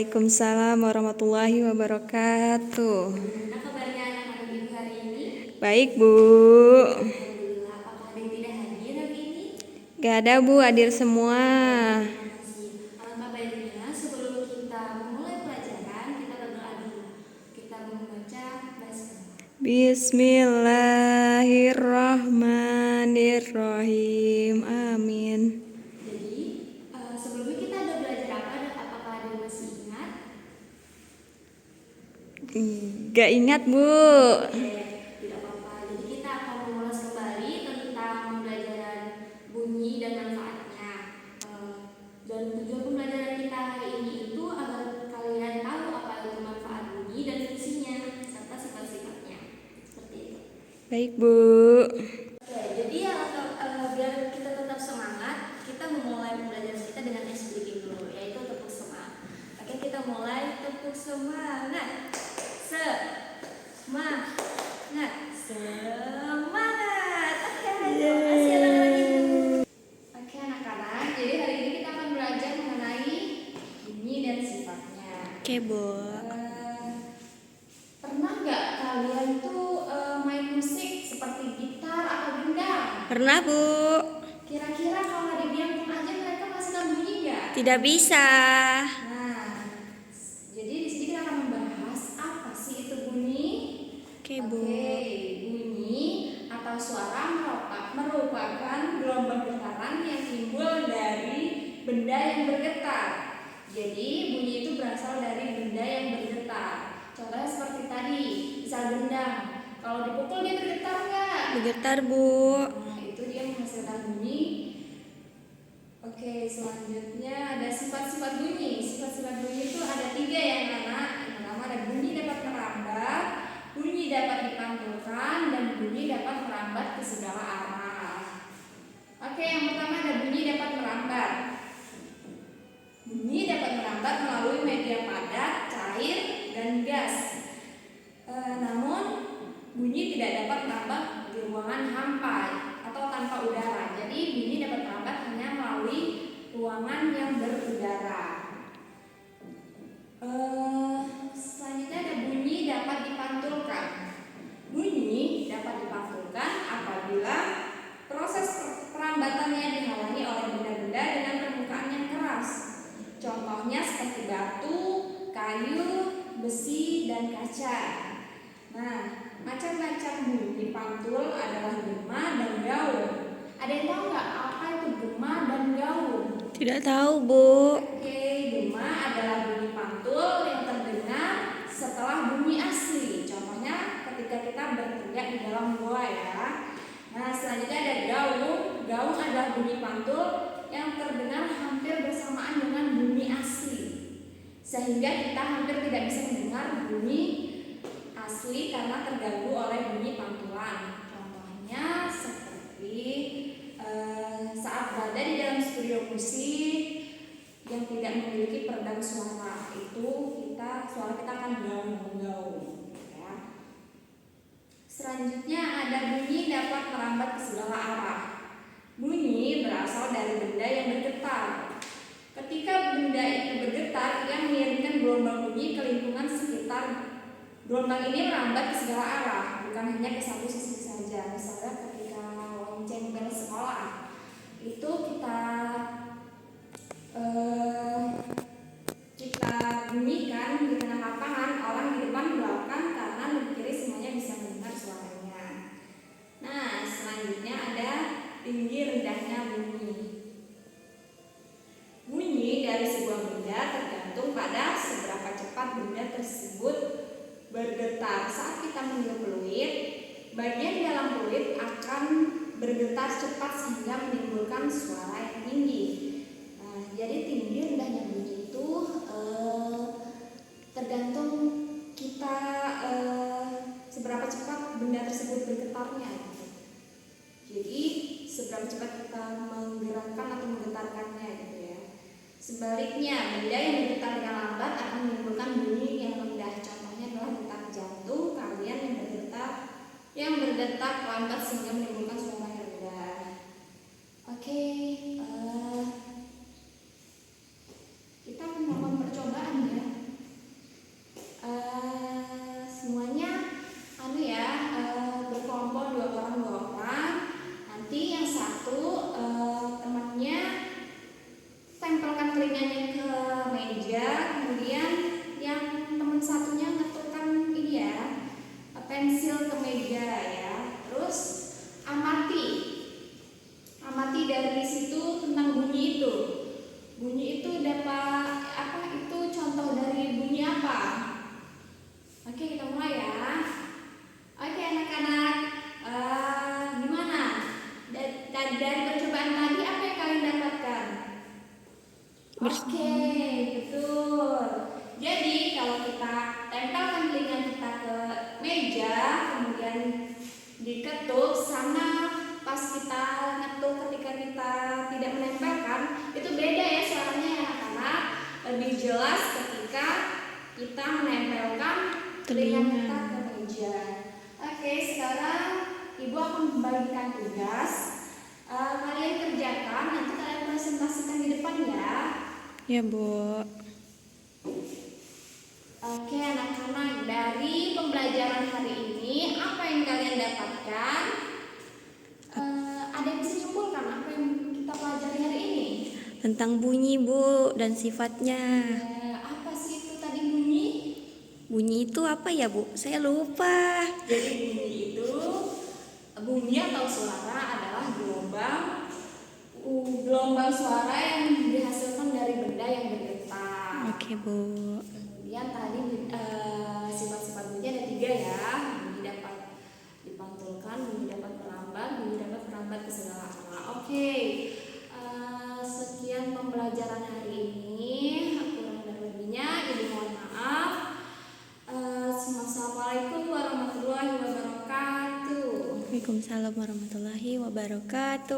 Waalaikumsalam warahmatullahi wabarakatuh. Bagaimana kabarnya anak-anak ibu hari ini? Baik, Bu. Alhamdulillah, apakah ada yang tidak hadir hari ini? Gak ada, Bu, hadir semua. Terima kasih. Alangkah baiknya sebelum kita memulai pelajaran, kita berdoa dulu. Kita membaca basmalah. Bismillahirrahmanirrahim. Amin. Jadi, sebelumnya kita ada belajar apa dan apakah ada yang masih ingat? Gak ingat, Bu. Tidak apa-apa. Jadi kita akan mengulas kembali tentang pembelajaran bunyi dan manfaatnya. Dan tujuan pembelajaran kita hari ini itu agar kalian tahu apa itu manfaat bunyi dan fungsinya serta sifat-sifatnya. Seperti itu. Baik, Bu. Oke, jadi ya biar kita tetap semangat, kita memulai pembelajaran kita dengan ice breaking dulu, yaitu tepuk semangat. Oke, kita mulai tepuk semangat. Semangat. Semangat. Oke, terima kasih anak-anak ibu. Oke anak-anak, jadi hari ini kita akan belajar mengenai bunyi dan sifatnya. Oke, Bu. Pernah nggak kalian tuh main musik seperti gitar atau gendang? Pernah, Bu? Kira-kira kalau didiamkan aja mereka menghasilkan bunyi nggak? Tidak bisa. Nah, jadi di sini kita akan membahas apa sih itu bunyi. Oke, Bu. Bunyi atau suara merupakan gelombang getaran yang timbul dari benda yang bergetar. Jadi bunyi itu berasal dari benda yang bergetar. Contohnya seperti tadi, misal gendang. Kalau dipukul dia bergetar nggak? Bergetar, Bu. Nah, itu dia menghasilkan bunyi. Oke, selanjutnya ada sifat-sifat bunyi. Sifat-sifat bunyi itu ada 3 ya anak. Yang pertama ada bunyi dapat merambat, bunyi dapat dipantulkan, dan bunyi dapat merambat ke segala arah. Oke, yang pertama ada bunyi dapat merambat. Bunyi dapat merambat melalui media padat, cair, dan gas. Namun bunyi tidak dapat merambat di ruangan hampa atau tanpa udara. Jadi bunyi dapat merambat hanya melalui ruangan yang berudara. Selanjutnya ada bunyi dapat dipantulkan. Bunyi dapat dipantulkan apabila proses perambatannya dihalangi oleh benda-benda dengan permukaan yang keras. Contohnya seperti batu, kayu, besi, dan kaca. Nah, macam-macam bunyi pantul adalah gema dan gaung. Ada yang tahu nggak apa itu gema dan gaung? Tidak tahu, Bu. Oke, gema adalah bunyi pantul yang terdengar setelah bunyi asli. Contohnya ketika kita berteriak di dalam goa ya. Nah, selanjutnya ada gaung. Gaung adalah bunyi pantul yang terdengar hampir bersamaan dengan bunyi asli. Sehingga kita hampir tidak bisa mendengar bunyi asli karena terganggu oleh bunyi pantulan. Contohnya seperti saat berada di dalam studio musik yang tidak memiliki peredam suara, itu suara kita akan gaung-gaung ya. Selanjutnya ada bunyi dapat merambat ke segala arah. Bunyi berasal dari benda yang bergetar. Ketika benda itu bergetar, ia mengirimkan gelombang bunyi ke lingkungan sekitar. Gelombang ini merambat ke segala arah, bukan hanya ke satu sisi saja. Misalnya ketika lonceng bel sekolah, itu kita bunyikan di tengah lapangan, orang di depan belakang kanan dan kiri semuanya bisa mendengar suaranya. Nah, selanjutnya ada tinggi rendahnya bunyi. Bunyi dari sebuah benda tergantung pada seberapa cepat benda tersebut bergetar. Saat kita meniup peluit, bagian dalam peluit akan bergetar cepat sehingga menimbulkan suara yang tinggi. Nah, jadi tinggi rendahnya bunyi itu tergantung kita seberapa cepat benda tersebut bergetarnya. Jadi seberapa cepat kita menggerakkan atau menggetarkannya gitu ya. Sebaliknya, benda yang bergetar dengan lambat akan menimbulkan bunyi yang rendah. Contohnya adalah detak jantung kalian yang berdetak lambat sehingga menimbulkan suara yang rendah. Oke, kita akan melakukan percobaan ya. Oke, betul. Jadi kalau kita tempelkan telinga kita ke meja, kemudian diketuk, sama pas kita ngetuk ketika kita tidak menempelkan, itu beda ya suaranya ya anak-anak. Lebih jelas ketika kita menempelkan telinga kita ke meja. Oke, sekarang Ibu akan membagikan tugas. Kalian kerjakan, nanti kalian presentasikan di depan ya. Ya, Bu. Oke anak-anak, dari pembelajaran hari ini apa yang kalian dapatkan? Ada yang bisa nyimpulkan apa yang kita pelajari hari ini? Tentang bunyi, Bu, dan sifatnya. Apa sih itu tadi bunyi? Bunyi itu apa ya, Bu? Saya lupa. Jadi bunyi atau suara adalah gelombang suara yang dihasilkan dari benda yang bergetar. Oke, Bu. Kemudian tadi sifat-sifat bunyi ada 3 ya. Bunyi dapat dipantulkan, bunyi dapat merambat, bunyi dapat merambat ke segala arah. Oke. Sekian pembelajaran hari ini. Kurang dan lebihnya Ibu mohon maaf. Assalamualaikum warahmatullahi wabarakatuh. Waalaikumsalam warahmatullahi wabarakatuh.